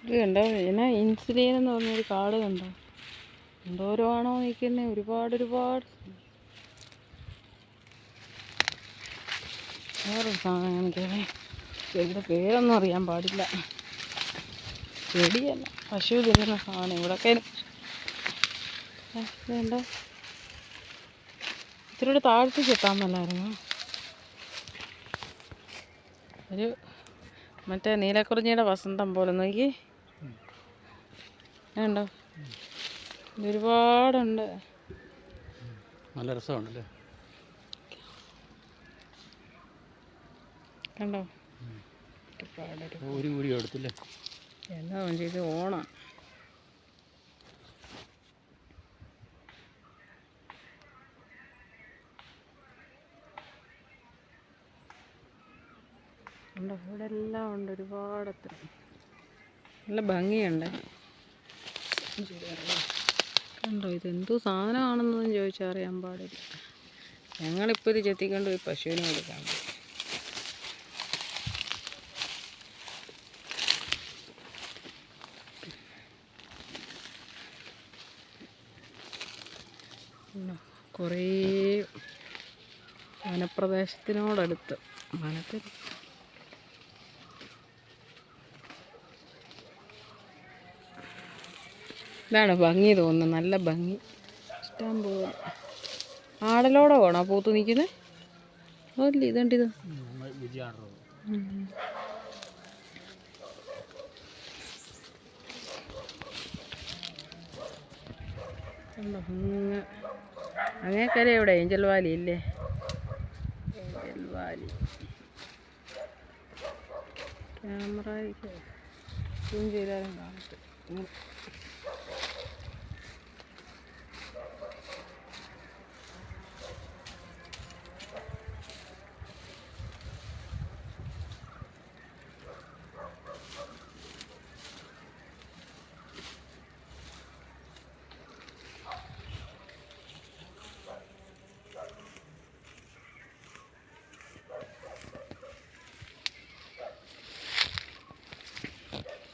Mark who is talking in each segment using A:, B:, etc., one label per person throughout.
A: ഇത് കണ്ടോ, ഇതിനെ ഇൻസുലിൻ എന്ന് പറഞ്ഞൊരു കാട് കണ്ടോ, എന്തോരോ ആണോ നിൽക്കുന്നത്, ഒരുപാട് വേറൊരു സാധനം എനിക്കറിയാം, ചെടിയുടെ പേരൊന്നും അറിയാൻ പാടില്ല. ചെടിയല്ല, പശു തിന്നുന്ന സാധനം. ഇവിടെയൊക്കെ ഇതുണ്ടോ, ഇത്തിരി താഴ്ത്തിക്ക് എത്താൻ മേലായിരുന്നു. ഒരു മറ്റേ നീലക്കുറിഞ്ഞിയുടെ വസന്തം പോലെ നോക്കി ഉണ്ടോ, ഒരുപാടുണ്ട്.
B: നല്ല രസമുണ്ടല്ലേ
A: കണ്ടോ,
B: ഒരു വീഡിയോ എടുത്തില്ലേ.
A: എന്താ ഇത് ഓണം. ഉണ്ടോ, ഇവിടെ എല്ലാം ഉണ്ട്, ഒരുപാട്. അത്ര നല്ല ഭംഗിയുണ്ട്. കണ്ടോ, ഇതെന്തോ സാധനമാണെന്നൊന്നും ചോദിച്ചാൽ അറിയാൻ പാടില്ല. ഞങ്ങളിപ്പോൾ ഇത് ചെത്തിക്കൊണ്ട് പോയി പശുവിനെ കൊടുക്കാൻ പോയി. കുറേ വനപ്രദേശത്തിനോടടുത്ത് വനത്തിൽ ഇതാണ് ഭംഗി തോന്നുന്നത്, നല്ല ഭംഗി. ഇഷ്ടം പോലെ ആടലോടെ വേണോ പൂത്ത് നിൽക്കുന്നത്? അല്ല, ഇതണ്ടിത് അങ്ങേക്കര എവിടെ ഏഞ്ചൽ വാലി ഇല്ലേ? ഏഞ്ചൽ വാലി ക്യാമറ സൂം ചെയ്താലും കാണട്ടെ.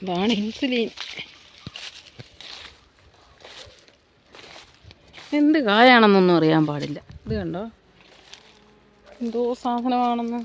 A: ഇതാണ് ഇൻസുലിൻ. എന്ത് കായാണെന്നൊന്നും അറിയാൻ പാടില്ല. ഇത് കണ്ടോ, എന്തോ സാധനമാണെന്ന്.